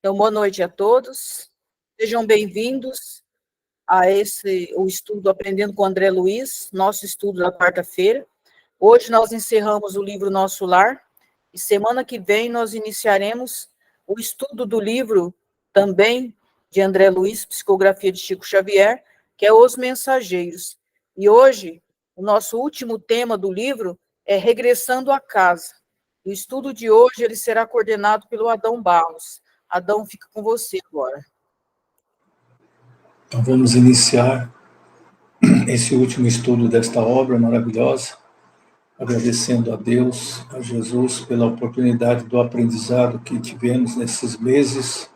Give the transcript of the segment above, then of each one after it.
Então, boa noite a todos. Sejam bem-vindos a o estudo Aprendendo com André Luiz, nosso estudo da quarta-feira. Hoje nós encerramos o livro Nosso Lar e semana que vem nós iniciaremos o estudo do livro também de André Luiz, Psicografia de Chico Xavier, que é Os Mensageiros. E hoje, o nosso último tema do livro é Regressando à Casa. O estudo de hoje ele será coordenado pelo Adão Barros. Adão, fica com você agora. Então vamos iniciar esse último estudo desta obra maravilhosa, agradecendo a Deus, a Jesus, pela oportunidade do aprendizado que tivemos nesses meses,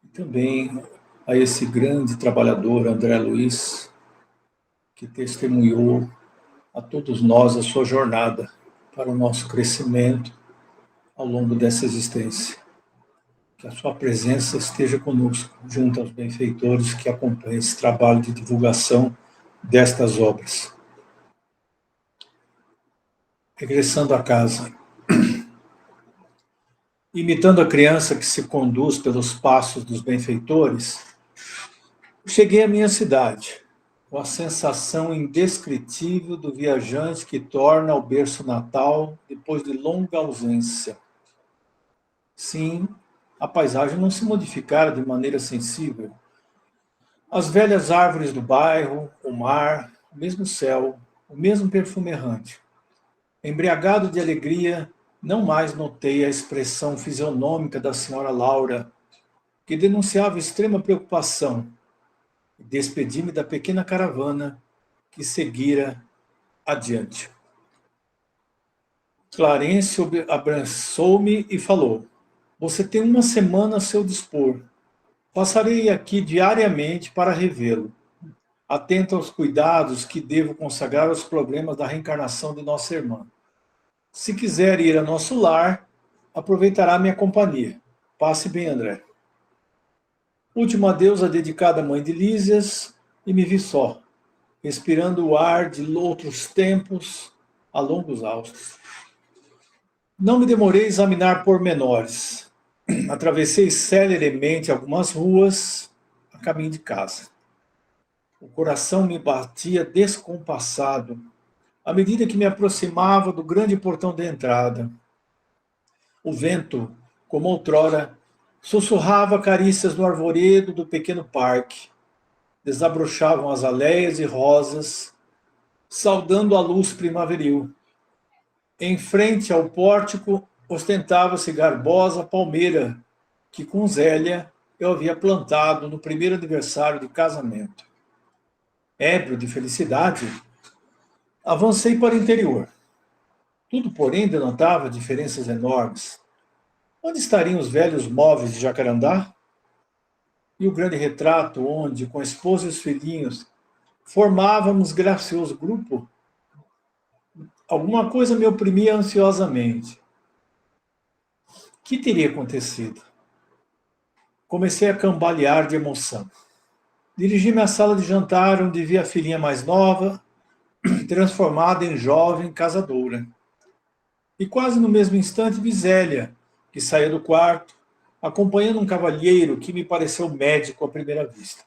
e também a esse grande trabalhador, André Luiz, que testemunhou a todos nós a sua jornada para o nosso crescimento ao longo dessa existência. Que a sua presença esteja conosco, junto aos benfeitores que acompanham esse trabalho de divulgação destas obras. Regressando à casa. Imitando a criança que se conduz pelos passos dos benfeitores, cheguei à minha cidade, com a sensação indescritível do viajante que torna ao berço natal depois de longa ausência. Sim, a paisagem não se modificara de maneira sensível. As velhas árvores do bairro, o mar, o mesmo céu, o mesmo perfume errante. Embriagado de alegria, não mais notei a expressão fisionômica da senhora Laura, que denunciava extrema preocupação, e despedi-me da pequena caravana que seguira adiante. Clarencio abraçou-me e falou: "Você tem uma semana a seu dispor. Passarei aqui diariamente para revê-lo, atento aos cuidados que devo consagrar aos problemas da reencarnação de nossa irmã. Se quiser ir a nosso lar, aproveitará minha companhia. Passe bem, André." Último adeus a dedicada mãe de Lísias, e me vi só, respirando o ar de outros tempos a longos haustos. Não me demorei a examinar pormenores. Atravessei celeremente algumas ruas a caminho de casa. O coração me batia descompassado à medida que me aproximava do grande portão de entrada. O vento, como outrora, sussurrava carícias no arvoredo do pequeno parque. Desabrochavam as aleias e rosas, saudando a luz primaveril. Em frente ao pórtico, ostentava-se garbosa palmeira, que com Zélia eu havia plantado no primeiro aniversário de casamento. Ébrio de felicidade, avancei para o interior. Tudo, porém, denotava diferenças enormes. Onde estariam os velhos móveis de Jacarandá? E o grande retrato onde, com a esposa e os filhinhos, formávamos gracioso grupo? Alguma coisa me oprimia ansiosamente. Que teria acontecido? Comecei a cambalear de emoção. Dirigi-me à sala de jantar, onde vi a filhinha mais nova, transformada em jovem casadora. E quase no mesmo instante vi Zélia, que saía do quarto, acompanhando um cavalheiro que me pareceu médico à primeira vista.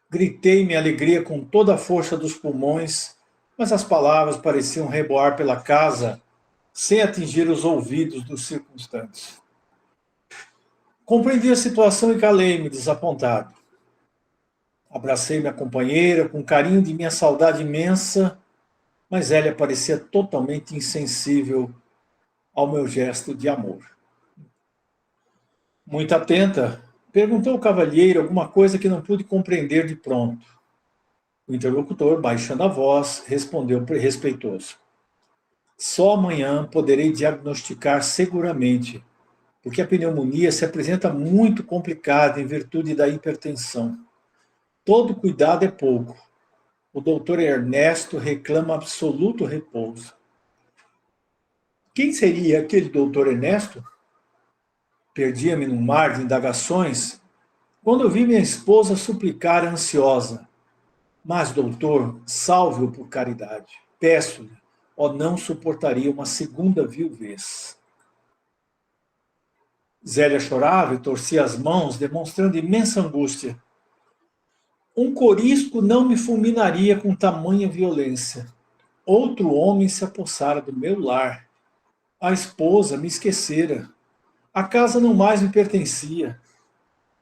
Gritei minha alegria com toda a força dos pulmões, mas as palavras pareciam reboar pela casa, sem atingir os ouvidos dos circunstantes. Compreendi a situação e calei-me, desapontado. Abracei minha companheira com carinho de minha saudade imensa, mas ela parecia totalmente insensível ao meu gesto de amor. Muito atenta, perguntou o cavalheiro alguma coisa que não pude compreender de pronto. O interlocutor, baixando a voz, respondeu respeitoso: "Só amanhã poderei diagnosticar seguramente, porque a pneumonia se apresenta muito complicada em virtude da hipertensão. Todo cuidado é pouco. O doutor Ernesto reclama absoluto repouso." Quem seria aquele doutor Ernesto? Perdia-me num mar de indagações, quando eu vi minha esposa suplicar ansiosa: "Mas, doutor, salve-o por caridade. Peço-lhe, ou não suportaria uma segunda viuvez." Zélia chorava e torcia as mãos, demonstrando imensa angústia. Um corisco não me fulminaria com tamanha violência. Outro homem se apossara do meu lar. A esposa me esquecera. A casa não mais me pertencia.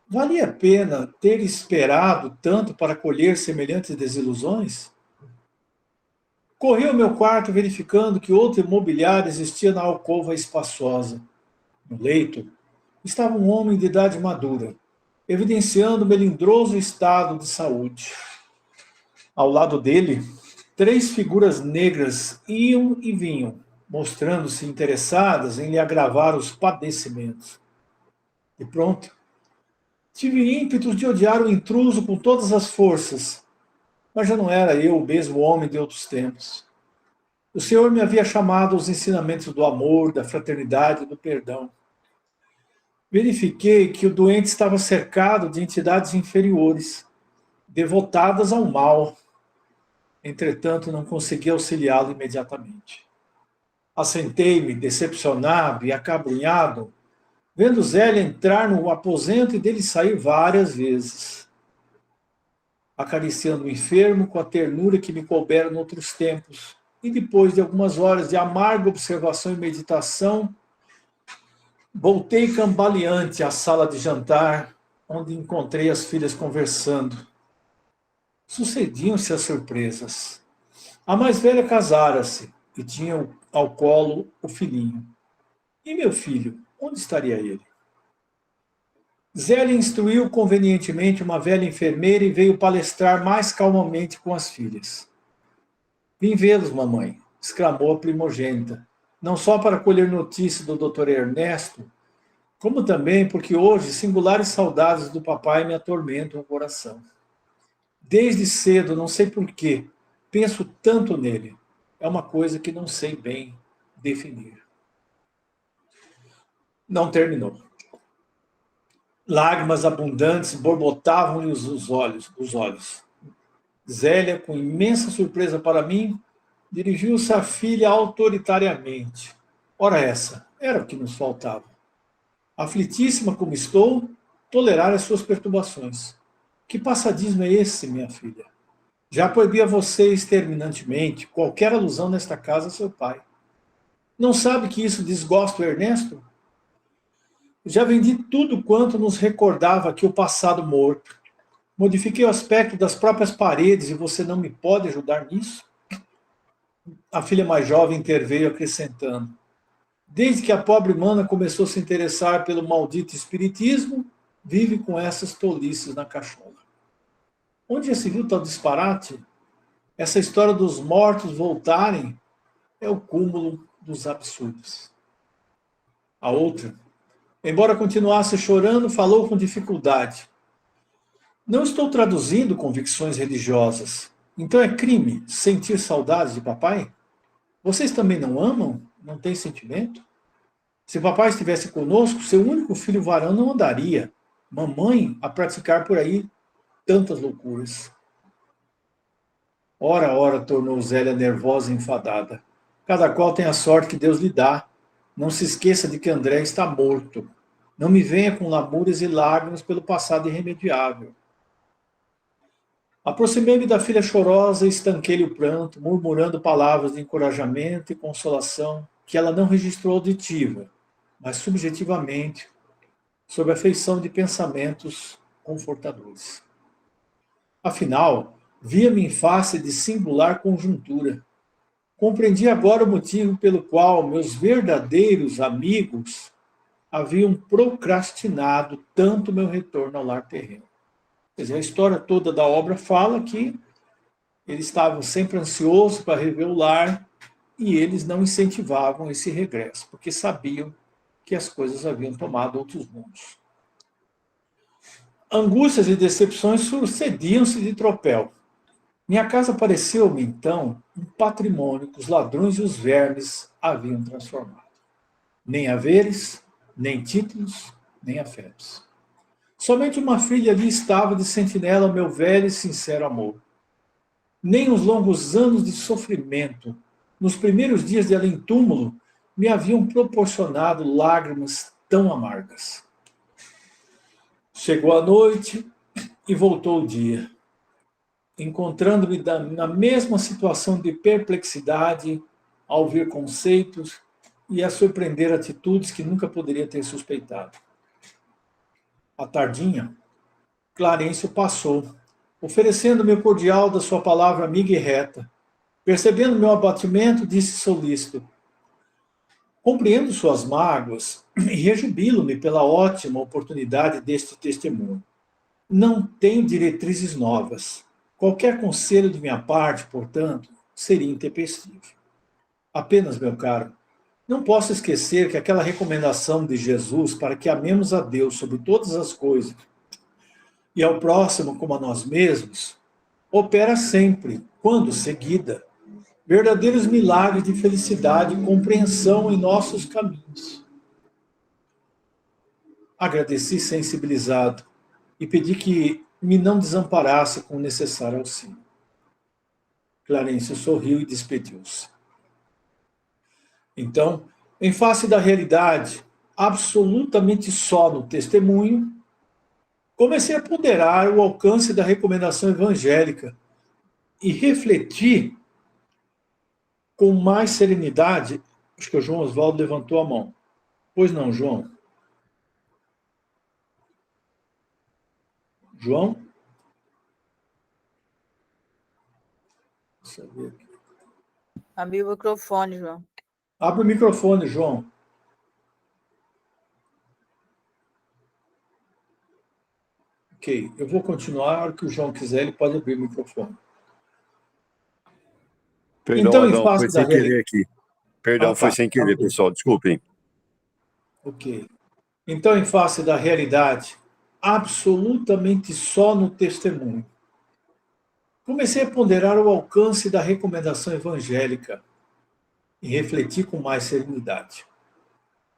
Valia a pena ter esperado tanto para colher semelhantes desilusões? Corri ao meu quarto verificando que outro imobiliário existia na alcova espaçosa. No leito estava um homem de idade madura, evidenciando o melindroso estado de saúde. Ao lado dele, 3 figuras negras iam e vinham, mostrando-se interessadas em lhe agravar os padecimentos. E pronto. Tive ímpetos de odiar o intruso com todas as forças, mas já não era eu o mesmo homem de outros tempos. O Senhor me havia chamado aos ensinamentos do amor, da fraternidade e do perdão. Verifiquei que o doente estava cercado de entidades inferiores, devotadas ao mal. Entretanto, não consegui auxiliá-lo imediatamente. Assentei-me, decepcionado e acabrunhado, vendo Zélia entrar no aposento e dele sair várias vezes, acariciando o enfermo com a ternura que me coubera noutros tempos, e depois de algumas horas de amarga observação e meditação, voltei cambaleante à sala de jantar, onde encontrei as filhas conversando. Sucediam-se as surpresas. A mais velha casara-se e tinha ao colo o filhinho. E meu filho, onde estaria ele? Zélia instruiu convenientemente uma velha enfermeira e veio palestrar mais calmamente com as filhas. Vim vê-los, mamãe, exclamou a primogênita, não só para colher notícia do Dr. Ernesto, como também porque hoje singulares saudades do papai me atormentam o coração. Desde cedo, não sei porquê, penso tanto nele. É uma coisa que não sei bem definir. Não terminou. Lágrimas abundantes borbotavam-lhe os olhos. Zélia, com imensa surpresa para mim, dirigiu-se à filha autoritariamente. Ora essa, era o que nos faltava. Aflitíssima como estou, tolerar as suas perturbações. Que passadismo é esse, minha filha? Já proibi a vocês terminantemente qualquer alusão nesta casa a seu pai. Não sabe que isso desgosta o Ernesto? Já vendi tudo quanto nos recordava aqui o passado morto. Modifiquei o aspecto das próprias paredes e você não me pode ajudar nisso? A filha mais jovem interveio acrescentando. Desde que a pobre mana começou a se interessar pelo maldito espiritismo, vive com essas tolices na cachola. Onde já se viu tal disparate? Essa história dos mortos voltarem é o cúmulo dos absurdos. A outra, embora continuasse chorando, falou com dificuldade. Não estou traduzindo convicções religiosas. Então é crime sentir saudades de papai? Vocês também não amam? Não têm sentimento? Se papai estivesse conosco, seu único filho varão não andaria. Mamãe a praticar por aí tantas loucuras. Ora, tornou Zélia nervosa e enfadada. Cada qual tem a sorte que Deus lhe dá. Não se esqueça de que André está morto. Não me venha com lamúrias e lágrimas pelo passado irremediável. Aproximei-me da filha chorosa e estanquei-lhe o pranto, murmurando palavras de encorajamento e consolação que ela não registrou auditiva, mas subjetivamente, sob a feição de pensamentos confortadores. Afinal, via-me em face de singular conjuntura. Compreendi agora o motivo pelo qual meus verdadeiros amigos haviam procrastinado tanto meu retorno ao lar terreno. Quer dizer, a história toda da obra fala que eles estavam sempre ansiosos para rever o lar e eles não incentivavam esse regresso, porque sabiam que as coisas haviam tomado outros rumos. Angústias e decepções sucediam-se de tropel. Minha casa pareceu-me, então, um patrimônio que os ladrões e os vermes haviam transformado. Nem haveres, nem títulos, nem afetos. Somente uma filha ali estava de sentinela ao meu velho e sincero amor. Nem os longos anos de sofrimento, nos primeiros dias de além-túmulo, me haviam proporcionado lágrimas tão amargas. Chegou a noite e voltou o dia, encontrando-me na mesma situação de perplexidade ao ouvir conceitos e a surpreender atitudes que nunca poderia ter suspeitado. À tardinha, Clarencio passou, oferecendo-me o cordial da sua palavra amiga e reta. Percebendo meu abatimento, disse solícito: compreendo suas mágoas e rejubilo-me pela ótima oportunidade deste testemunho. Não tenho diretrizes novas. Qualquer conselho de minha parte, portanto, seria intempestivo. Apenas, meu caro, não posso esquecer que aquela recomendação de Jesus para que amemos a Deus sobre todas as coisas e ao próximo como a nós mesmos, opera sempre, quando seguida, verdadeiros milagres de felicidade e compreensão em nossos caminhos. Agradeci sensibilizado e pedi que me não desamparasse com o necessário auxílio. Clarencio sorriu e despediu-se. Então, em face da realidade, absolutamente só no testemunho, comecei a ponderar o alcance da recomendação evangélica e refletir com mais serenidade. Acho que o João Oswaldo levantou a mão. Pois não, João? João? Deixa eu ver aqui. Abre o microfone, João. Abre o microfone, João. Ok, eu vou continuar. A hora que o João quiser, ele pode abrir o microfone. Perdão, então, Adão, foi sem querer aqui. Perdão, foi sem querer, okay. Pessoal, desculpem. Ok. Então, em face da realidade, absolutamente só no testemunho, comecei a ponderar o alcance da recomendação evangélica e refletir com mais serenidade.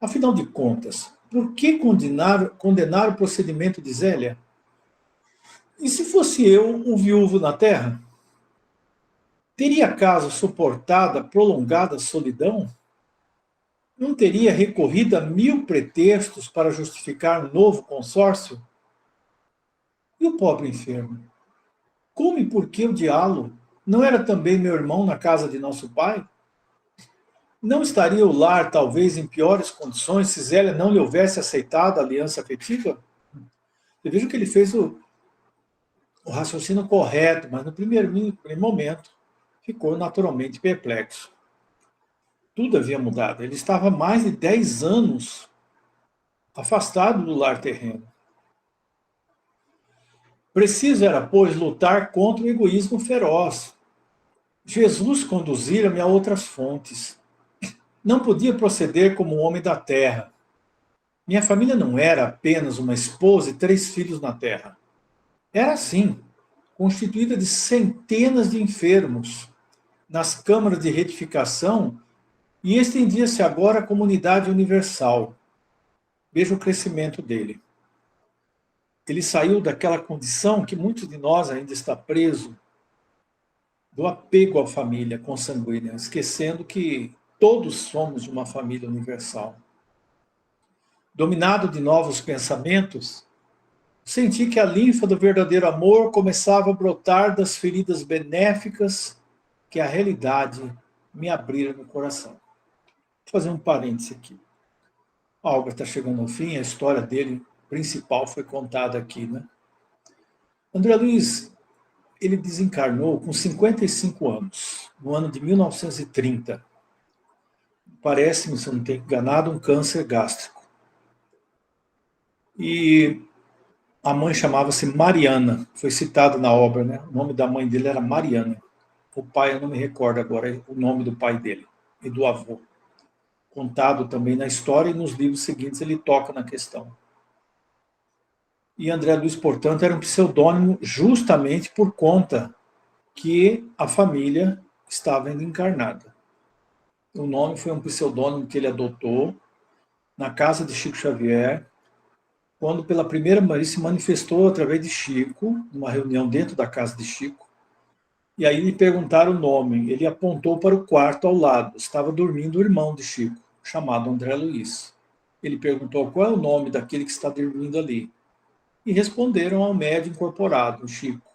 Afinal de contas, por que condenar o procedimento de Zélia? E se fosse eu um viúvo na terra? Teria acaso suportado a prolongada solidão? Não teria recorrido a 1000 pretextos para justificar um novo consórcio? E o pobre enfermo? Como e por que o diálogo? Não era também meu irmão na casa de nosso pai? Não estaria o lar, talvez, em piores condições se Zélia não lhe houvesse aceitado a aliança afetiva? Eu vejo que ele fez o raciocínio correto, mas no primeiro momento ficou naturalmente perplexo. Tudo havia mudado. Ele estava há mais de 10 anos afastado do lar terreno. Preciso era, pois, lutar contra o egoísmo feroz. Jesus conduzira-me a outras fontes. Não podia proceder como um homem da terra. Minha família não era apenas uma esposa e 3 filhos na terra. Era, sim, constituída de centenas de enfermos nas câmaras de retificação e estendia-se agora à comunidade universal. Veja o crescimento dele. Ele saiu daquela condição que muitos de nós ainda está preso, do apego à família consanguínea, esquecendo que todos somos uma família universal. Dominado de novos pensamentos, senti que a linfa do verdadeiro amor começava a brotar das feridas benéficas que a realidade me abrira no coração. Vou fazer um parêntese aqui. A obra está chegando ao fim, a história dele principal foi contada aqui, né? André Luiz, ele desencarnou com 55 anos, no ano de 1930. Parece-me, se eu não tenho enganado, um câncer gástrico. E a mãe chamava-se Mariana, foi citado na obra, né? O nome da mãe dele era Mariana. O pai, eu não me recordo agora o nome do pai dele e do avô. Contado também na história e nos livros seguintes ele toca na questão. E André Luiz, portanto, era um pseudônimo justamente por conta que a família estava ainda encarnada. O nome foi um pseudônimo que ele adotou na casa de Chico Xavier, quando pela primeira vez se manifestou através de Chico, numa reunião dentro da casa de Chico, e aí lhe perguntaram o nome. Ele apontou para o quarto ao lado. Estava dormindo o irmão de Chico, chamado André Luiz. Ele perguntou qual é o nome daquele que está dormindo ali. E responderam ao médium incorporado, o Chico.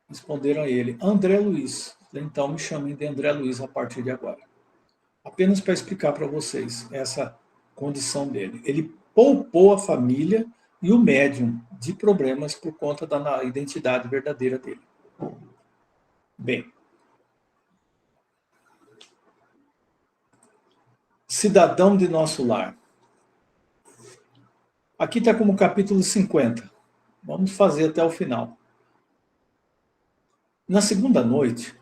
Responderam a ele, André Luiz. Então me chamem de André Luiz a partir de agora. Apenas para explicar para vocês essa condição dele. Ele poupou a família e o médium de problemas por conta da identidade verdadeira dele. Bem. Cidadão de nosso lar. Aqui está como capítulo 50. Vamos fazer até o final. Na segunda noite,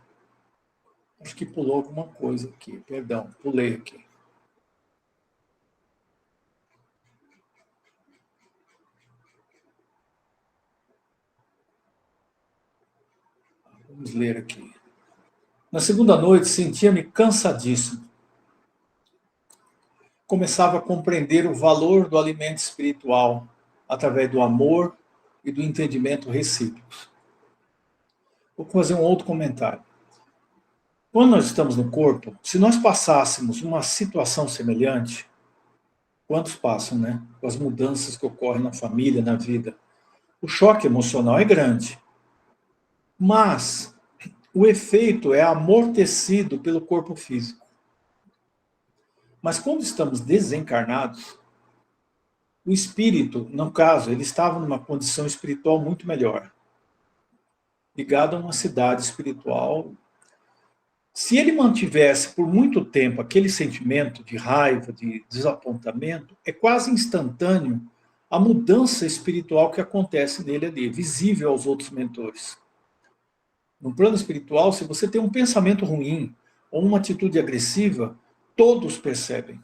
acho que pulou alguma coisa aqui, perdão, pulei aqui. Vamos ler aqui. Na segunda noite, sentia-me cansadíssimo. Começava a compreender o valor do alimento espiritual através do amor e do entendimento recíprocos. Vou fazer um outro comentário. Quando nós estamos no corpo, se nós passássemos uma situação semelhante, quantos passam, né? Com as mudanças que ocorrem na família, na vida. O choque emocional é grande. Mas o efeito é amortecido pelo corpo físico. Mas quando estamos desencarnados, o espírito, no caso, ele estava numa condição espiritual muito melhor. Ligado a uma cidade espiritual. Se ele mantivesse por muito tempo aquele sentimento de raiva, de desapontamento, é quase instantâneo a mudança espiritual que acontece nele ali, visível aos outros mentores. No plano espiritual, se você tem um pensamento ruim ou uma atitude agressiva, todos percebem.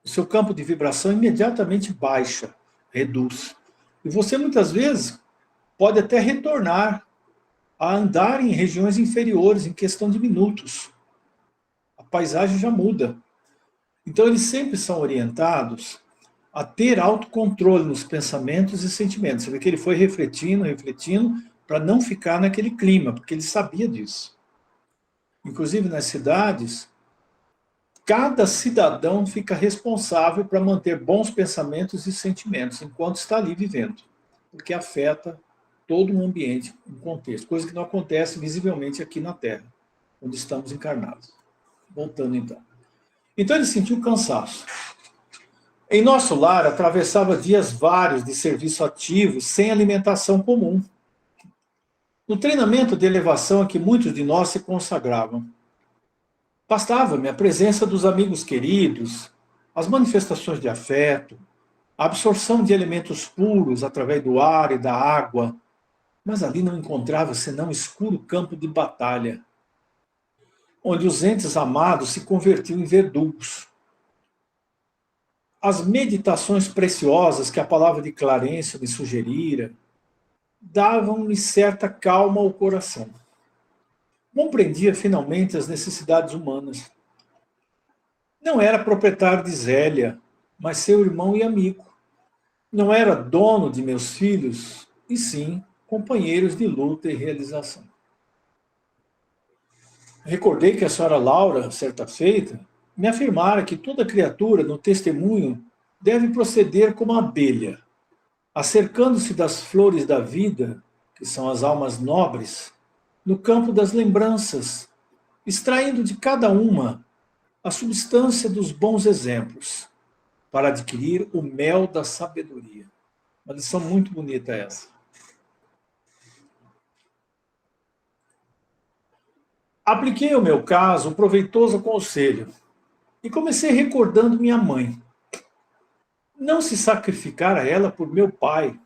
O seu campo de vibração imediatamente baixa, reduz. E você muitas vezes pode até retornar a andar em regiões inferiores em questão de minutos. A paisagem já muda. Então eles sempre são orientados a ter autocontrole nos pensamentos e sentimentos. Você vê que ele foi refletindo, para não ficar naquele clima, porque ele sabia disso. Inclusive nas cidades, cada cidadão fica responsável para manter bons pensamentos e sentimentos enquanto está ali vivendo, porque afeta todo um ambiente, um contexto, coisa que não acontece visivelmente aqui na Terra, onde estamos encarnados. Voltando então. Então ele sentiu cansaço. Em nosso lar, atravessava dias vários de serviço ativo, sem alimentação comum. No treinamento de elevação a que muitos de nós se consagravam, bastava-me a presença dos amigos queridos, as manifestações de afeto, a absorção de elementos puros através do ar e da água, mas ali não encontrava senão escuro campo de batalha, onde os entes amados se convertiam em verdugos. As meditações preciosas que a palavra de Clarencio me sugerira davam-me certa calma ao coração. Compreendia finalmente as necessidades humanas. Não era proprietário de Zélia, mas seu irmão e amigo. Não era dono de meus filhos, e sim companheiros de luta e realização. Recordei que a senhora Laura, certa feita, me afirmara que toda criatura, no testemunho, deve proceder como a abelha, acercando-se das flores da vida, que são as almas nobres, no campo das lembranças, extraindo de cada uma a substância dos bons exemplos, para adquirir o mel da sabedoria. Uma lição muito bonita essa. Apliquei ao meu caso um proveitoso conselho e comecei recordando minha mãe. Não se sacrificara ela por meu pai,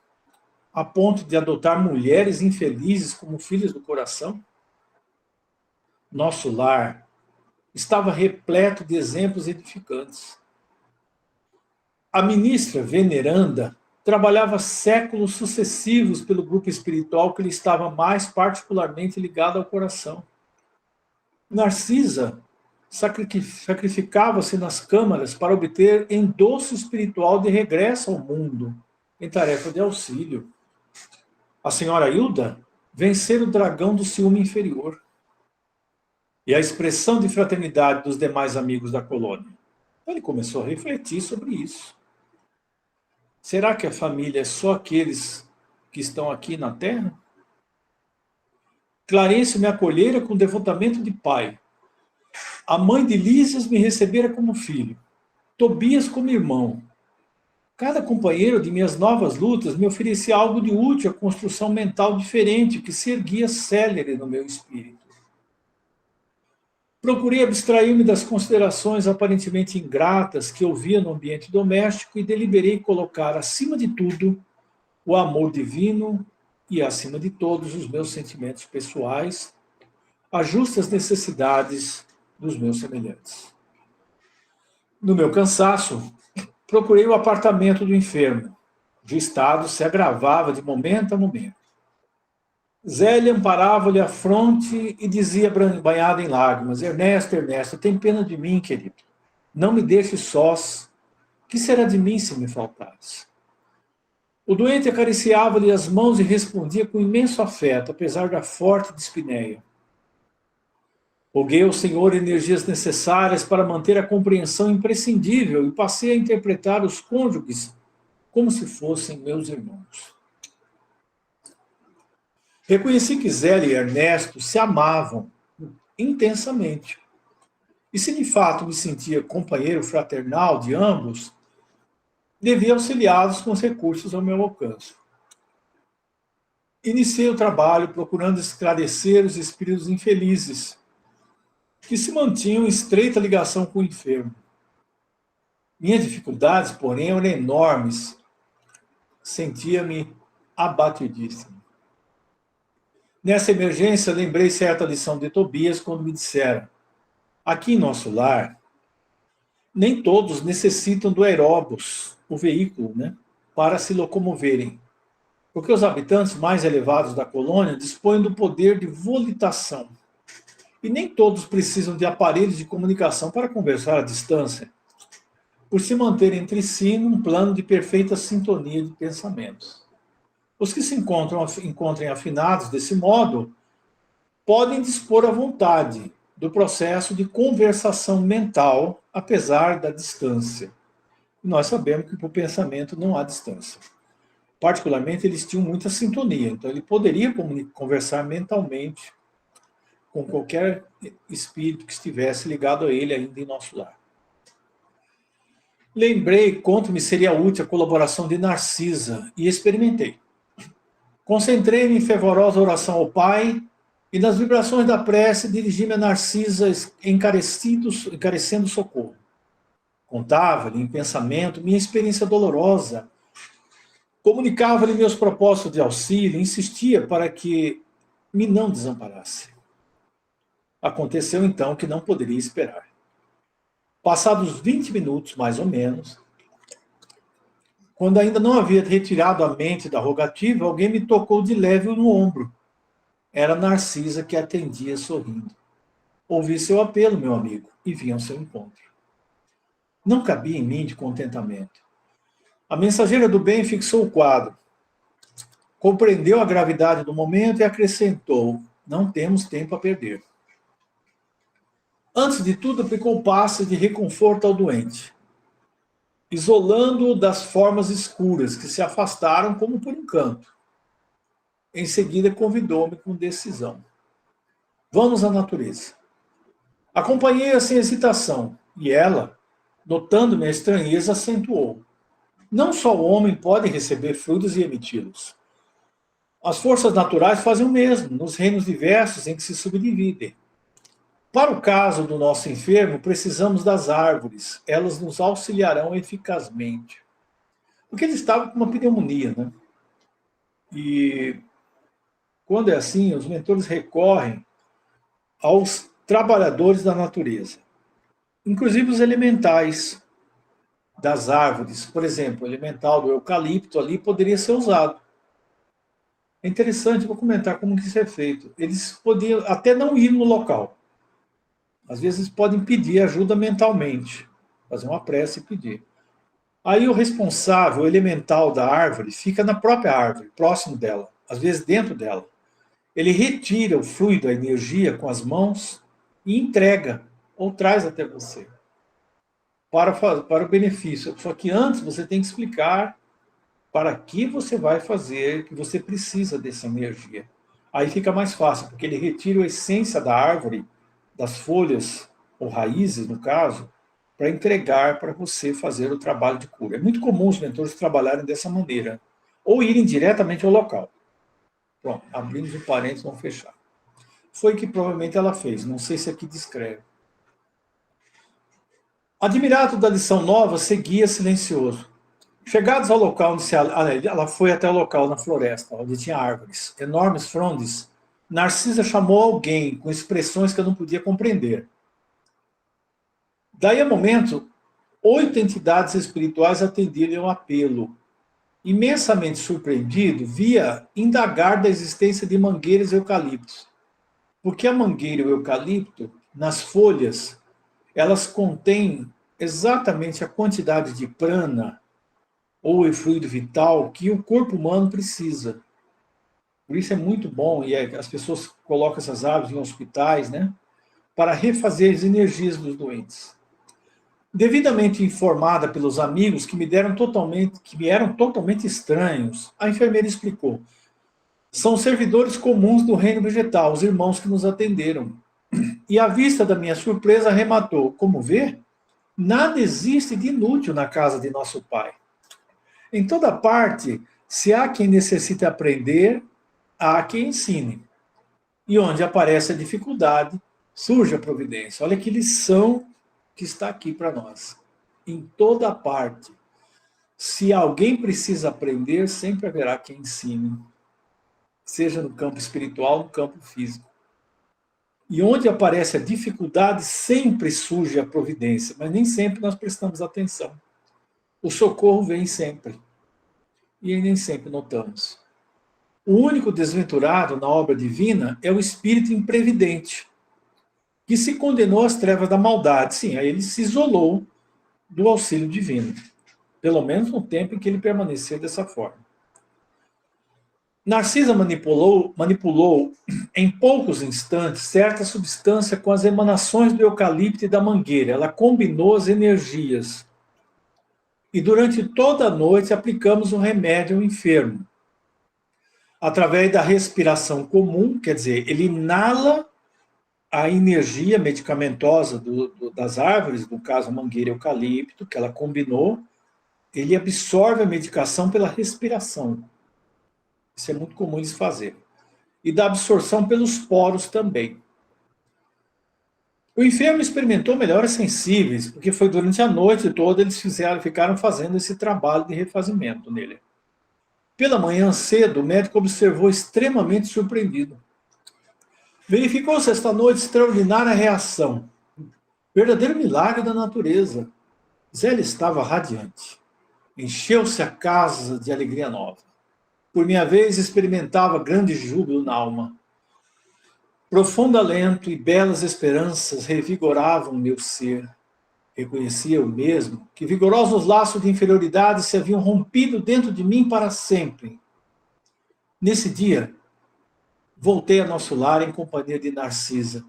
a ponto de adotar mulheres infelizes como filhas do coração? Nosso lar estava repleto de exemplos edificantes. A ministra veneranda trabalhava séculos sucessivos pelo grupo espiritual que lhe estava mais particularmente ligado ao coração. Narcisa sacrificava-se nas câmaras para obter endosso espiritual de regresso ao mundo, em tarefa de auxílio. A senhora Hilda vencera o dragão do ciúme inferior. E a expressão de fraternidade dos demais amigos da colônia. Ele começou a refletir sobre isso. Será que a família é só aqueles que estão aqui na terra? Clarencio me acolhera com devotamento de pai. A mãe de Lísias me recebera como filho. Tobias como irmão. Cada companheiro de minhas novas lutas me oferecia algo de útil à construção mental diferente que se erguia célere no meu espírito. Procurei abstrair-me das considerações aparentemente ingratas que ouvia no ambiente doméstico e deliberei colocar, acima de tudo, o amor divino e, acima de todos, os meus sentimentos pessoais, as justas necessidades dos meus semelhantes. No meu cansaço, procurei o apartamento do enfermo. O estado se agravava de momento a momento. Zélia amparava-lhe a fronte e dizia, banhada em lágrimas, Ernesto, Ernesto, tem pena de mim, querido. Não me deixe sós. Que será de mim se me faltares? O doente acariciava-lhe as mãos e respondia com imenso afeto, apesar da forte dispneia. Roguei ao Senhor energias necessárias para manter a compreensão imprescindível e passei a interpretar os cônjuges como se fossem meus irmãos. Reconheci que Zélia e Ernesto se amavam intensamente. E se de fato me sentia companheiro fraternal de ambos, devia auxiliá-los com os recursos ao meu alcance. Iniciei o trabalho procurando esclarecer os espíritos infelizes, que se mantinham em estreita ligação com o enfermo. Minhas dificuldades, porém, eram enormes. Sentia-me abatidíssimo. Nessa emergência, lembrei certa lição de Tobias quando me dissera: aqui em nosso lar, nem todos necessitam do aeróbus, o veículo, para se locomoverem, porque os habitantes mais elevados da colônia dispõem do poder de volitação. E nem todos precisam de aparelhos de comunicação para conversar à distância, por se manterem entre si num plano de perfeita sintonia de pensamentos. Os que se encontrem afinados desse modo podem dispor à vontade do processo de conversação mental, apesar da distância. E nós sabemos que para o pensamento não há distância. Particularmente, eles tinham muita sintonia, então ele poderia conversar mentalmente com qualquer espírito que estivesse ligado a ele ainda em nosso lar. Lembrei quanto me seria útil a colaboração de Narcisa e experimentei. Concentrei-me em fervorosa oração ao Pai e nas vibrações da prece dirigi-me a Narcisa encarecendo socorro. Contava-lhe em pensamento minha experiência dolorosa, comunicava-lhe meus propósitos de auxílio, insistia para que me não desamparasse. Aconteceu então que não poderia esperar. Passados 20 minutos, mais ou menos, quando ainda não havia retirado a mente da rogativa, alguém me tocou de leve no ombro. Era Narcisa que atendia sorrindo. Ouvi seu apelo, meu amigo, e vim ao seu encontro. Não cabia em mim de contentamento. A mensageira do bem fixou o quadro, compreendeu a gravidade do momento e acrescentou: não temos tempo a perder. Antes de tudo, aplicou passes de reconforto ao doente, isolando-o das formas escuras que se afastaram como por encanto. Em seguida, convidou-me com decisão. Vamos à natureza. Acompanhei-a sem hesitação, e ela, notando minha estranheza, acentuou. Não só o homem pode receber fluidos e emiti-los. As forças naturais fazem o mesmo, nos reinos diversos em que se subdividem. Para o caso do nosso enfermo, precisamos das árvores. Elas nos auxiliarão eficazmente. Porque ele estava com uma pneumonia, E quando é assim, os mentores recorrem aos trabalhadores da natureza. Inclusive os elementais das árvores. Por exemplo, o elemental do eucalipto ali poderia ser usado. É interessante, vou comentar como que isso é feito. Eles podiam até não ir no local. Às vezes podem pedir ajuda mentalmente, fazer uma prece e pedir. Aí o responsável, o elemental da árvore, fica na própria árvore, próximo dela, às vezes dentro dela. Ele retira o fluido, a energia com as mãos e entrega, ou traz até você, para o benefício. Só que antes você tem que explicar para que você vai fazer, que você precisa dessa energia. Aí fica mais fácil, porque ele retira a essência da árvore, das folhas, ou raízes, no caso, para entregar para você fazer o trabalho de cura. É muito comum os mentores trabalharem dessa maneira, ou irem diretamente ao local. Pronto, abrimos o parênteses, vamos fechar. Foi o que provavelmente ela fez, não sei se aqui descreve. Admirado da lição nova, seguia silencioso. Chegados ao local onde ela foi até o local na floresta, onde tinha árvores, enormes frondes, Narcisa chamou alguém com expressões que eu não podia compreender. Daí a momento, 8 entidades espirituais atendiam o apelo. Imensamente surpreendido, via indagar da existência de mangueiras e eucaliptos. Porque a mangueira e o eucalipto, nas folhas, elas contêm exatamente a quantidade de prana, ou o fluido vital, que o corpo humano precisa. Por isso é muito bom, e as pessoas colocam essas árvores em hospitais, né, para refazer as energias dos doentes. Devidamente informada pelos amigos que me eram totalmente estranhos, a enfermeira explicou: são servidores comuns do reino vegetal, os irmãos que nos atenderam. E à vista da minha surpresa, arrematou: como vê, nada existe de inútil na casa de nosso pai. Em toda parte, se há quem necessite aprender, há quem ensine. E onde aparece a dificuldade, surge a providência. Olha que lição que está aqui para nós. Em toda parte, se alguém precisa aprender, sempre haverá quem ensine. Seja no campo espiritual, no campo físico. E onde aparece a dificuldade, sempre surge a providência, mas nem sempre nós prestamos atenção. O socorro vem sempre. E nem sempre notamos. O único desventurado na obra divina é o espírito imprevidente, que se condenou às trevas da maldade. Sim, aí ele se isolou do auxílio divino. Pelo menos no tempo em que ele permaneceu dessa forma. Narcisa manipulou em poucos instantes certa substância com as emanações do eucalipto e da mangueira. Ela combinou as energias. E durante toda a noite aplicamos um remédio ao enfermo. Através da respiração comum, quer dizer, ele inala a energia medicamentosa das árvores, no caso a mangueira e eucalipto, que ela combinou, ele absorve a medicação pela respiração. Isso é muito comum eles fazerem. E da absorção pelos poros também. O enfermo experimentou melhoras sensíveis, porque foi durante a noite toda eles ficaram fazendo esse trabalho de refazimento nele. Pela manhã cedo, o médico observou extremamente surpreendido. Verificou-se esta noite extraordinária reação. Verdadeiro milagre da natureza. Zélia estava radiante. Encheu-se a casa de alegria nova. Por minha vez, experimentava grande júbilo na alma. Profundo alento e belas esperanças revigoravam meu ser. Reconhecia eu mesmo que vigorosos laços de inferioridade se haviam rompido dentro de mim para sempre. Nesse dia, voltei a nosso lar em companhia de Narcisa.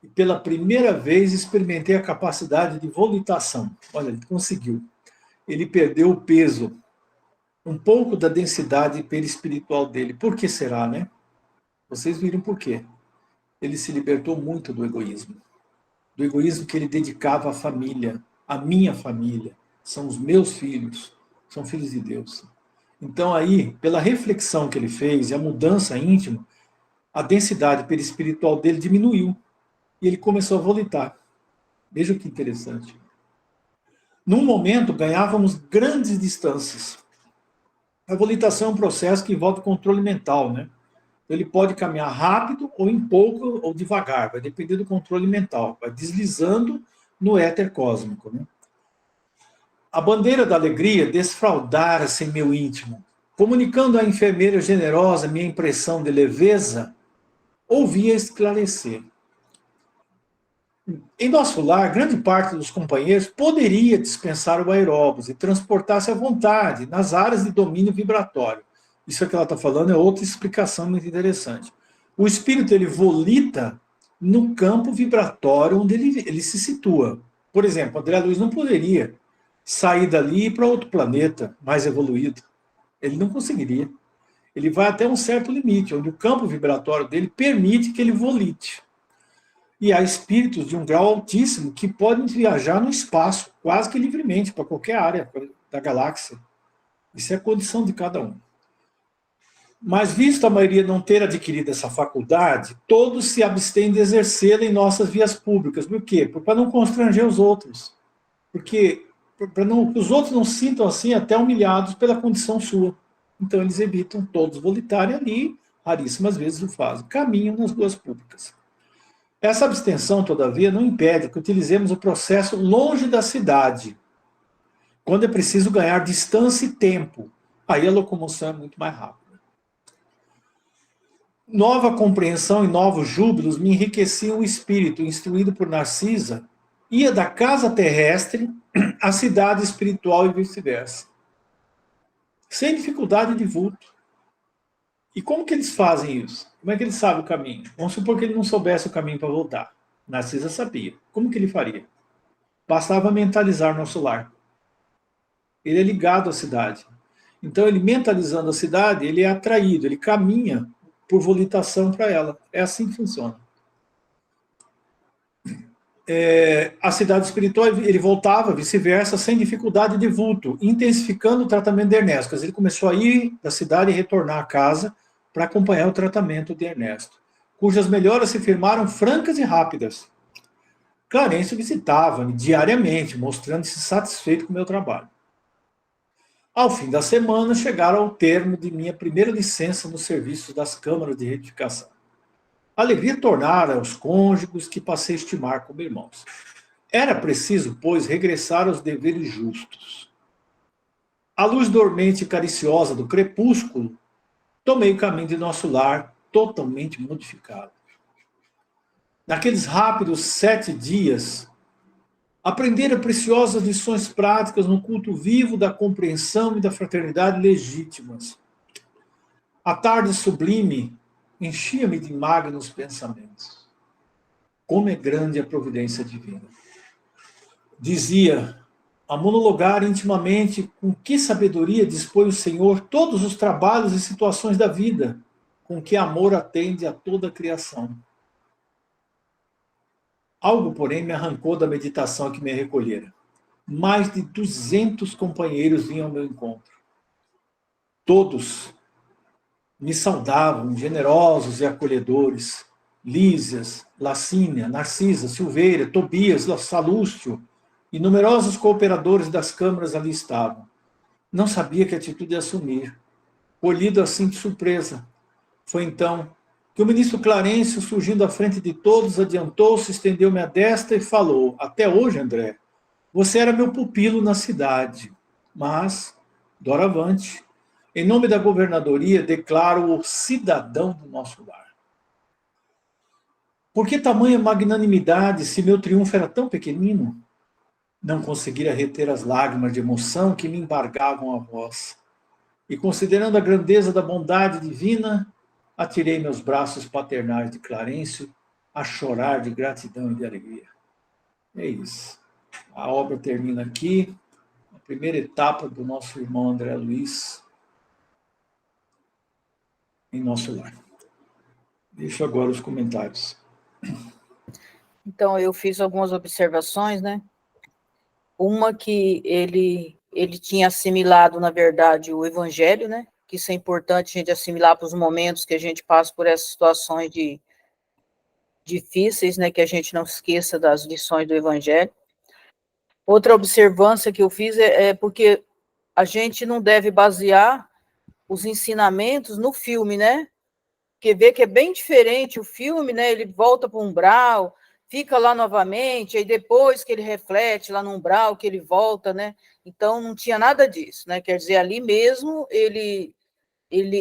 E pela primeira vez experimentei a capacidade de volitação. Olha, ele conseguiu. Ele perdeu o peso, um pouco da densidade perispiritual dele. Por que será, né? Vocês viram por quê. Ele se libertou muito do egoísmo que ele dedicava à família, à minha família, são os meus filhos, são filhos de Deus. Então aí, pela reflexão que ele fez e a mudança íntima, a densidade perispiritual dele diminuiu e ele começou a volitar. Veja que interessante. Num momento, ganhávamos grandes distâncias. A volitação é um processo que envolve controle mental, né? Ele pode caminhar rápido ou em pouco ou devagar, vai depender do controle mental, vai deslizando no éter cósmico. Né? A bandeira da alegria desfraldara-se em meu íntimo. Comunicando à enfermeira generosa minha impressão de leveza, ouvia esclarecer. Em nosso lar, grande parte dos companheiros poderia dispensar o aeróbus e transportar-se à vontade nas áreas de domínio vibratório. Isso que ela está falando é outra explicação muito interessante. O espírito ele volita no campo vibratório onde ele se situa. Por exemplo, André Luiz não poderia sair dali e ir para outro planeta mais evoluído. Ele não conseguiria. Ele vai até um certo limite, onde o campo vibratório dele permite que ele volite. E há espíritos de um grau altíssimo que podem viajar no espaço, quase que livremente, para qualquer área da galáxia. Isso é a condição de cada um. Mas, visto a maioria não ter adquirido essa faculdade, todos se abstêm de exercê-la em nossas vias públicas. Por quê? Para não constranger os outros. Porque para que os outros não se sintam assim até humilhados pela condição sua. Então, eles evitam todos volitarem ali, raríssimas vezes o fazem. Caminham nas ruas públicas. Essa abstenção, todavia, não impede que utilizemos o processo longe da cidade, quando é preciso ganhar distância e tempo. Aí a locomoção é muito mais rápida. Nova compreensão e novos júbilos me enriqueciam o espírito, instruído por Narcisa, ia da casa terrestre à cidade espiritual e vice-versa. Sem dificuldade de vulto. E como que eles fazem isso? Como é que eles sabem o caminho? Vamos supor que ele não soubesse o caminho para voltar. Narcisa sabia. Como que ele faria? Bastava mentalizar nosso lar. Ele é ligado à cidade. Então, ele mentalizando a cidade, ele é atraído, ele caminha por volitação para ela. É assim que funciona. A cidade espiritual, ele voltava, vice-versa, sem dificuldade de vulto, intensificando o tratamento de Ernesto. Ele começou a ir da cidade e retornar à casa para acompanhar o tratamento de Ernesto, cujas melhoras se firmaram francas e rápidas. Clarencio visitava-me diariamente, mostrando-se satisfeito com o meu trabalho. Ao fim da semana, chegaram ao termo de minha primeira licença nos serviços das câmaras de retificação. A alegria tornara aos cônjuges que passei a estimar como irmãos. Era preciso, pois, regressar aos deveres justos. À luz dormente e cariciosa do crepúsculo, tomei o caminho de nosso lar totalmente modificado. Naqueles rápidos 7 dias, aprendera preciosas lições práticas no culto vivo da compreensão e da fraternidade legítimas. A tarde sublime enchia-me de magnos pensamentos. Como é grande a providência divina. Dizia, a monologar intimamente com que sabedoria dispõe o Senhor todos os trabalhos e situações da vida, com que amor atende a toda a criação. Algo, porém, me arrancou da meditação que me recolhera. Mais de 200 companheiros vinham ao meu encontro. Todos me saudavam, generosos e acolhedores. Lísias, Lacínia, Narcisa, Silveira, Tobias, Salúcio e numerosos cooperadores das câmaras ali estavam. Não sabia que atitude assumir. Colhido assim de surpresa. Foi então que o ministro Clarencio, surgindo à frente de todos, adiantou-se, estendeu-me a destra e falou, até hoje, André, você era meu pupilo na cidade, mas, doravante, em nome da governadoria, declaro-o cidadão do nosso lar. Por que tamanha magnanimidade, se meu triunfo era tão pequenino? Não conseguira reter as lágrimas de emoção que me embargavam a voz. E, considerando a grandeza da bondade divina, atirei meus braços paternais de Clarencio a chorar de gratidão e de alegria. É isso. A obra termina aqui, a primeira etapa do nosso irmão André Luiz em nosso lar. Deixo agora os comentários. Então, eu fiz algumas observações, né? Uma que ele tinha assimilado, na verdade, o evangelho, né? Que isso é importante a gente assimilar para os momentos que a gente passa por essas situações difíceis, né? Que a gente não esqueça das lições do evangelho. Outra observância que eu fiz é porque a gente não deve basear os ensinamentos no filme, né? Porque vê que é bem diferente o filme, né? Ele volta para o umbral, fica lá novamente, aí depois que ele reflete lá no umbral, que ele volta, né? Então, não tinha nada disso, né? Quer dizer, ali mesmo ele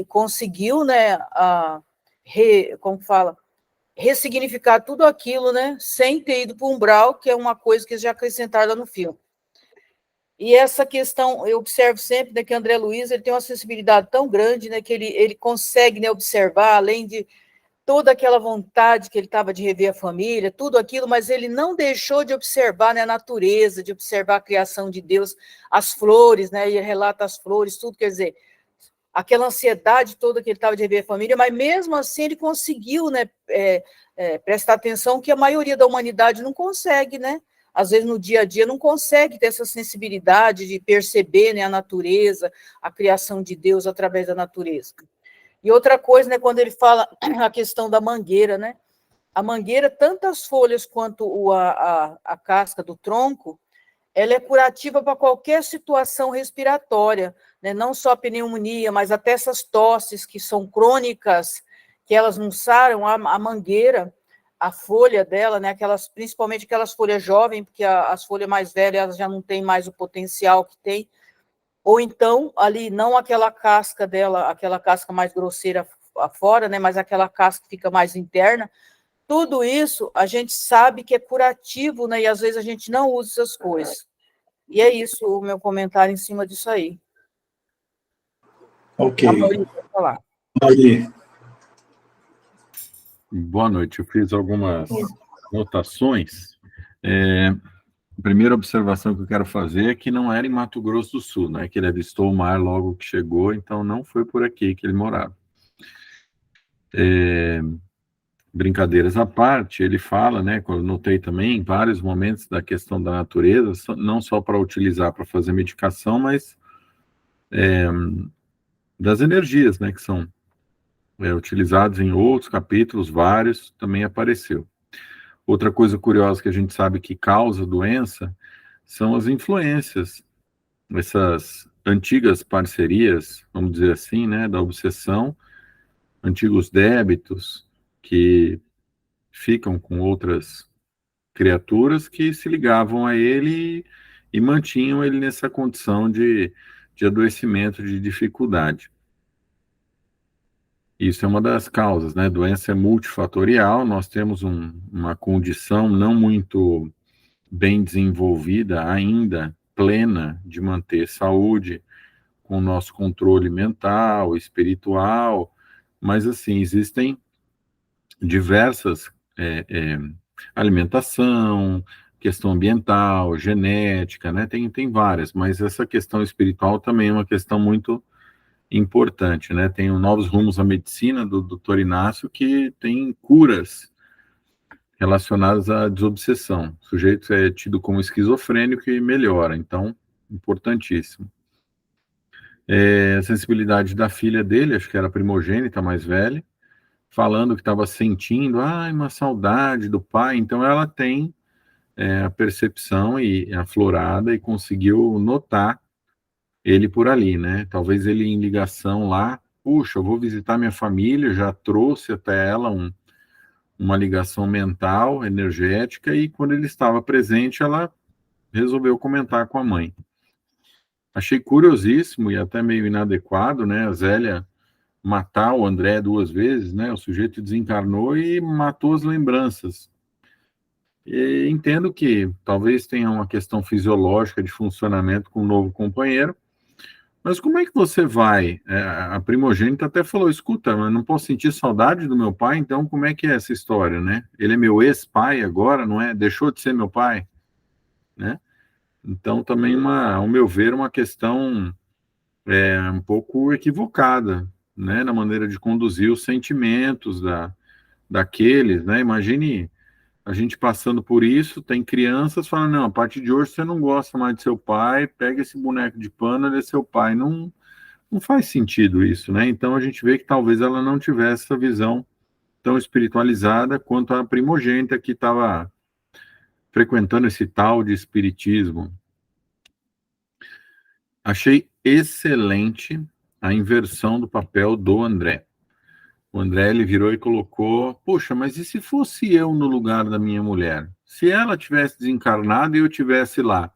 conseguiu, né? Como fala? Ressignificar tudo aquilo, né? Sem ter ido para o umbral, que é uma coisa que já acrescentaram no filme. E essa questão, eu observo sempre, né, que André Luiz ele tem uma sensibilidade tão grande, né, que ele consegue, né, observar, além de toda aquela vontade que ele estava de rever a família, tudo aquilo, mas ele não deixou de observar, né, a natureza, de observar a criação de Deus, as flores, né, e relata as flores, tudo, quer dizer, aquela ansiedade toda que ele estava de rever a família, mas mesmo assim ele conseguiu, né, prestar atenção que a maioria da humanidade não consegue, né? Às vezes no dia a dia não consegue ter essa sensibilidade de perceber, né, a natureza, a criação de Deus através da natureza. E outra coisa, né, quando ele fala a questão da mangueira, né? A mangueira, tanto as folhas quanto a casca do tronco, ela é curativa para qualquer situação respiratória, né? Não só a pneumonia, mas até essas tosses que são crônicas, que elas não saram, a mangueira, a folha dela, né? Principalmente aquelas folhas jovens, porque as folhas mais velhas elas já não têm mais o potencial que tem, ou então, ali, não aquela casca dela, aquela casca mais grosseira fora, né? Mas aquela casca que fica mais interna, tudo isso a gente sabe que é curativo, né? E às vezes a gente não usa essas coisas. E é isso o meu comentário em cima disso aí. Ok. A Mauri vai falar. Mauri. Boa noite. Eu fiz algumas anotações. A primeira observação que eu quero fazer é que não era em Mato Grosso do Sul, né? Que ele avistou o mar logo que chegou, então não foi por aqui que ele morava. Brincadeiras à parte, ele fala, né, eu notei também, em vários momentos da questão da natureza, não só para utilizar para fazer medicação, mas das energias, né, que são utilizados em outros capítulos, vários, também apareceu. Outra coisa curiosa que a gente sabe que causa doença são as influências, essas antigas parcerias, vamos dizer assim, né, da obsessão, antigos débitos que ficam com outras criaturas que se ligavam a ele e mantinham ele nessa condição de adoecimento, de dificuldade. Isso é uma das causas, né? Doença é multifatorial, nós temos uma condição não muito bem desenvolvida ainda, plena, de manter saúde, com o nosso controle mental, espiritual, mas assim, existem diversas alimentação, questão ambiental, genética, né? Tem várias, mas essa questão espiritual também é uma questão muito importante, né? Tem o Novos Rumos à Medicina, do Dr. Inácio, que tem curas relacionadas à desobsessão. O sujeito é tido como esquizofrênico e melhora, então, importantíssimo. A sensibilidade da filha dele, acho que era a primogênita mais velha, falando que estava sentindo, uma saudade do pai, então ela tem a percepção aflorada e conseguiu notar ele por ali, né? Talvez ele em ligação lá, puxa, eu vou visitar minha família, já trouxe até ela uma ligação mental, energética, e quando ele estava presente, ela resolveu comentar com a mãe. Achei curiosíssimo e até meio inadequado, né? A Zélia matar o André 2 vezes, né? O sujeito desencarnou e matou as lembranças. E entendo que talvez tenha uma questão fisiológica de funcionamento com o novo companheiro, mas como é que você vai? A primogênita até falou, escuta, mas não posso sentir saudade do meu pai, então como é que é essa história, né? Ele é meu ex-pai agora, não é? Deixou de ser meu pai, né? Então também, ao meu ver, uma questão um pouco equivocada, né? Na maneira de conduzir os sentimentos daqueles, né? Imagine a gente passando por isso, tem crianças falando, não, a partir de hoje você não gosta mais de seu pai, pega esse boneco de pano, ele é seu pai. Não faz sentido isso, né? Então a gente vê que talvez ela não tivesse essa visão tão espiritualizada quanto a primogênita que estava frequentando esse tal de espiritismo. Achei excelente a inversão do papel do André. O André, ele virou e colocou, puxa, mas e se fosse eu no lugar da minha mulher? Se ela tivesse desencarnado e eu tivesse lá?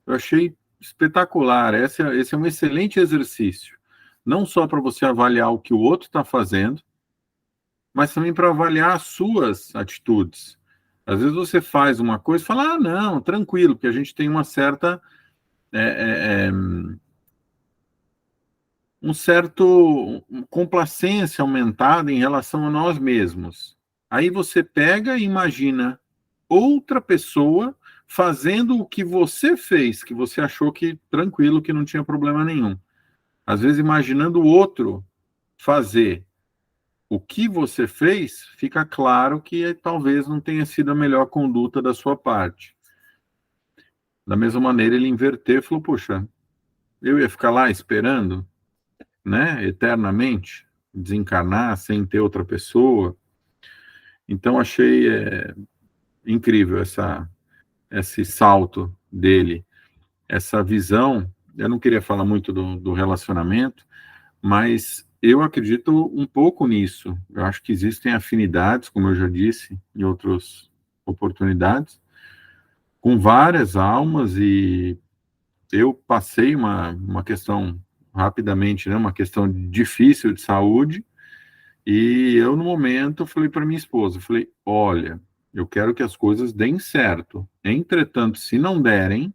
Eu achei espetacular. Esse é um excelente exercício. Não só para você avaliar o que o outro está fazendo, mas também para avaliar as suas atitudes. Às vezes você faz uma coisa e fala, não, tranquilo, porque a gente tem uma certa... complacência aumentada em relação a nós mesmos. Aí você pega e imagina outra pessoa fazendo o que você fez, que você achou que tranquilo, que não tinha problema nenhum. às vezes imaginando o outro fazer o que você fez, fica claro que talvez não tenha sido a melhor conduta da sua parte. Da mesma maneira, ele inverteu e falou, puxa, eu ia ficar lá esperando, né, eternamente, desencarnar sem ter outra pessoa. Então, achei incrível esse salto dele, essa visão. Eu não queria falar muito do relacionamento, mas eu acredito um pouco nisso. Eu acho que existem afinidades, como eu já disse em outras oportunidades, com várias almas, e eu passei uma questão, rapidamente, né, uma questão difícil de saúde, e eu, no momento, falei para minha esposa, falei, olha, eu quero que as coisas deem certo. Entretanto, se não derem,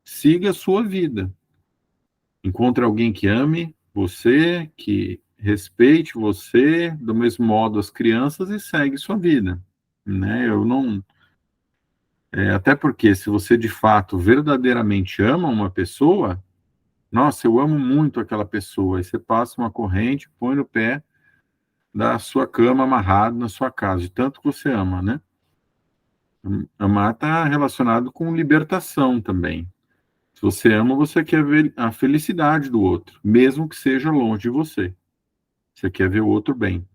siga a sua vida. Encontre alguém que ame você, que respeite você, do mesmo modo as crianças, e segue sua vida, né? Eu não... até porque, se você, de fato, verdadeiramente ama uma pessoa, nossa, eu amo muito aquela pessoa, aí você passa uma corrente, põe no pé da sua cama amarrado na sua casa, de tanto que você ama, né? Amar está relacionado com libertação também. Se você ama, você quer ver a felicidade do outro, mesmo que seja longe de você. Você quer ver o outro bem.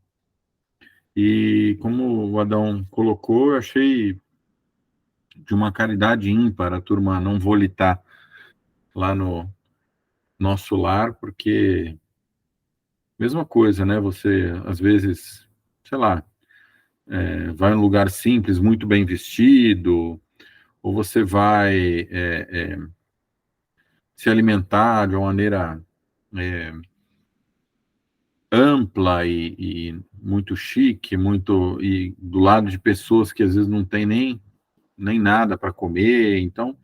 E como o Adão colocou, eu achei de uma caridade ímpar a turma não volitar lá no nosso lar, porque mesma coisa, né? Você, às vezes, sei lá, vai em um lugar simples, muito bem vestido, ou você vai se alimentar de uma maneira ampla e muito chique, muito, e do lado de pessoas que às vezes não tem nem nada para comer. Então,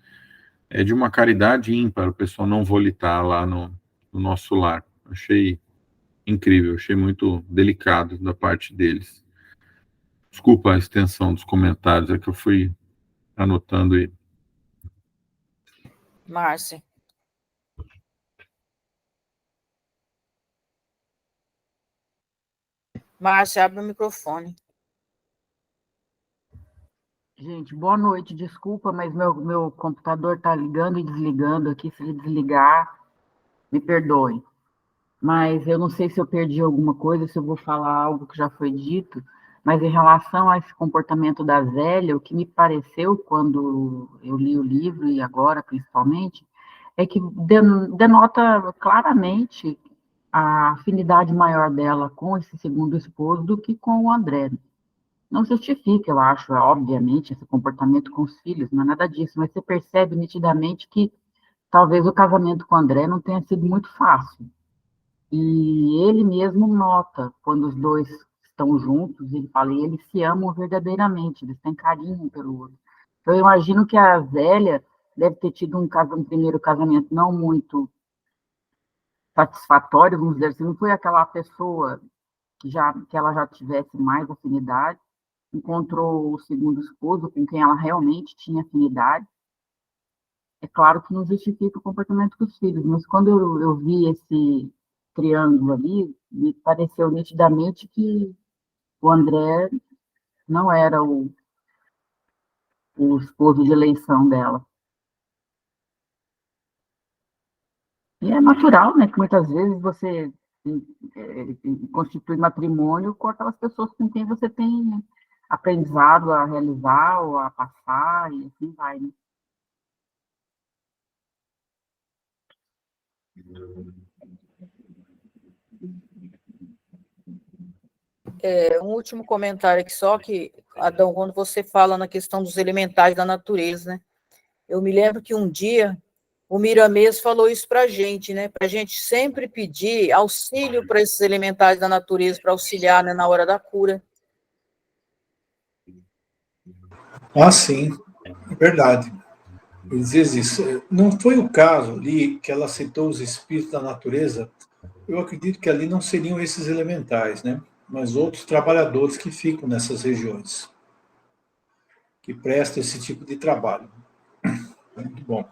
é de uma caridade ímpar o pessoal não volitar lá no nosso lar. Achei incrível, achei muito delicado da parte deles. Desculpa a extensão dos comentários, é que eu fui anotando e... Márcia. Márcia, abre o microfone. Gente, boa noite. Desculpa, mas meu computador está ligando e desligando aqui. Se ele desligar, me perdoe. Mas eu não sei se eu perdi alguma coisa, se eu vou falar algo que já foi dito. Mas em relação a esse comportamento da Zélia, o que me pareceu quando eu li o livro, e agora principalmente, é que denota claramente a afinidade maior dela com esse segundo esposo do que com o André. Não justifica, eu acho, obviamente, esse comportamento com os filhos, não é nada disso, mas você percebe nitidamente que talvez o casamento com o André não tenha sido muito fácil. E ele mesmo nota, quando os dois estão juntos, ele fala, e eles se amam verdadeiramente, eles têm carinho um pelo outro. Então, eu imagino que a Zélia deve ter tido um primeiro casamento não muito satisfatório, vamos dizer assim, não foi aquela pessoa que ela já tivesse mais afinidade, encontrou o segundo esposo com quem ela realmente tinha afinidade. É claro que não justifica o comportamento dos filhos, mas quando eu vi esse triângulo ali, me pareceu nitidamente que o André não era o esposo de eleição dela. E é natural, né, que muitas vezes você constitui matrimônio com aquelas pessoas com quem você tem aprendizado a realizar ou a passar, e assim vai, né? Um último comentário aqui só, que, Adão, quando você fala na questão dos elementais da natureza, né? Eu me lembro que um dia o Miramês falou isso para a gente, né? Para a gente sempre pedir auxílio para esses elementais da natureza, para auxiliar, né, na hora da cura. Ah, sim, é verdade. Ele diz isso. Não foi o caso ali que ela citou os espíritos da natureza. Eu acredito que ali não seriam esses elementais, né? Mas outros trabalhadores que ficam nessas regiões, que prestam esse tipo de trabalho. Muito bom.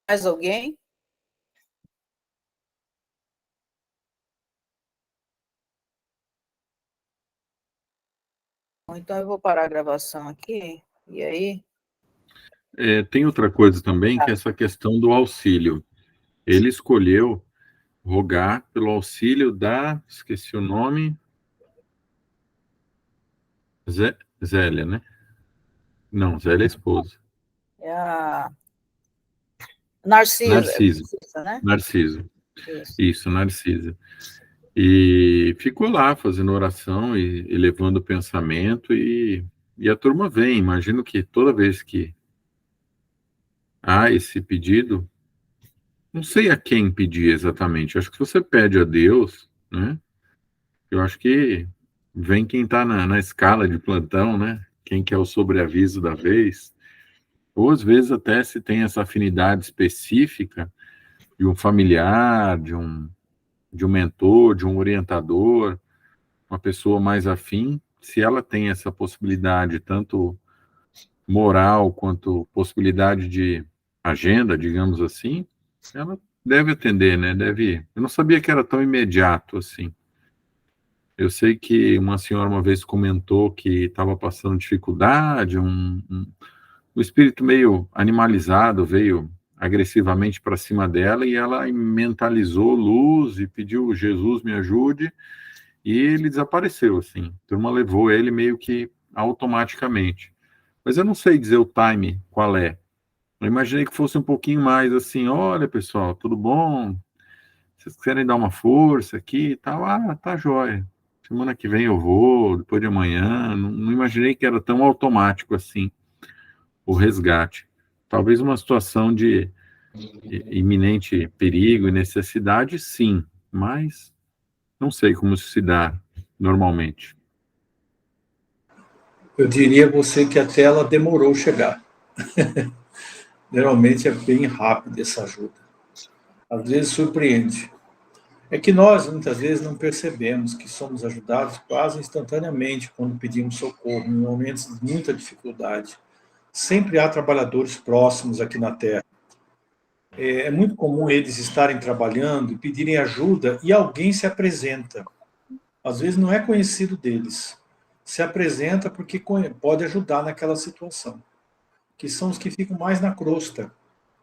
Mais alguém? Então eu vou parar a gravação aqui. E aí? Tem outra coisa também, que é essa questão do auxílio. Ele escolheu rogar pelo auxílio da, esqueci o nome, Zélia, né? Não, Zélia é a esposa. É a Narcisa, Narciso. né? Narciso. Isso. Isso, Narcisa. E ficou lá fazendo oração e levando o pensamento, e a turma vem. Imagino que toda vez que há esse pedido, não sei a quem pedir exatamente. Acho que se você pede a Deus, né? Eu acho que vem quem está na escala de plantão, né? Quem quer o sobreaviso da vez. Ou às vezes até se tem essa afinidade específica de um familiar, de um mentor, de um orientador, uma pessoa mais afim, se ela tem essa possibilidade, tanto moral quanto possibilidade de agenda, digamos assim, ela deve atender, né? Deve. Eu não sabia que era tão imediato assim. Eu sei que uma senhora uma vez comentou que estava passando dificuldade, um espírito meio animalizado veio agressivamente para cima dela e ela mentalizou luz e pediu: Jesus me ajude, e ele desapareceu, assim. A turma levou ele meio que automaticamente. Mas eu não sei dizer o time qual é. Eu imaginei que fosse um pouquinho mais assim: olha, pessoal, tudo bom? Vocês querem dar uma força aqui e tal? Ah, tá jóia. Semana que vem eu vou, depois de amanhã. Não imaginei que era tão automático assim o resgate. Talvez uma situação de iminente perigo e necessidade, sim, mas não sei como isso se dá normalmente. Eu diria a você que até ela demorou chegar. Geralmente é bem rápida essa ajuda. Às vezes surpreende. É que nós, muitas vezes, não percebemos que somos ajudados quase instantaneamente quando pedimos socorro, em momentos de muita dificuldade. Sempre há trabalhadores próximos aqui na Terra. É muito comum eles estarem trabalhando e pedirem ajuda e alguém se apresenta. Às vezes não é conhecido deles. Se apresenta porque pode ajudar naquela situação. Que são os que ficam mais na crosta,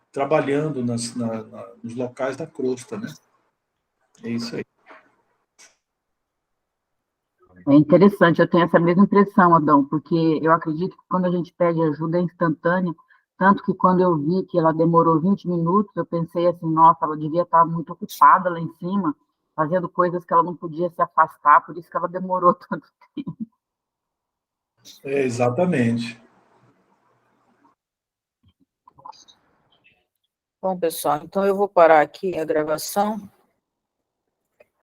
trabalhando nos locais da crosta, né? É isso aí. É interessante, eu tenho essa mesma impressão, Adão, porque eu acredito que quando a gente pede ajuda é instantânea, tanto que quando eu vi que ela demorou 20 minutos, eu pensei assim, nossa, ela devia estar muito ocupada lá em cima, fazendo coisas que ela não podia se afastar, por isso que ela demorou tanto tempo. É, exatamente. Bom, pessoal, então eu vou parar aqui a gravação.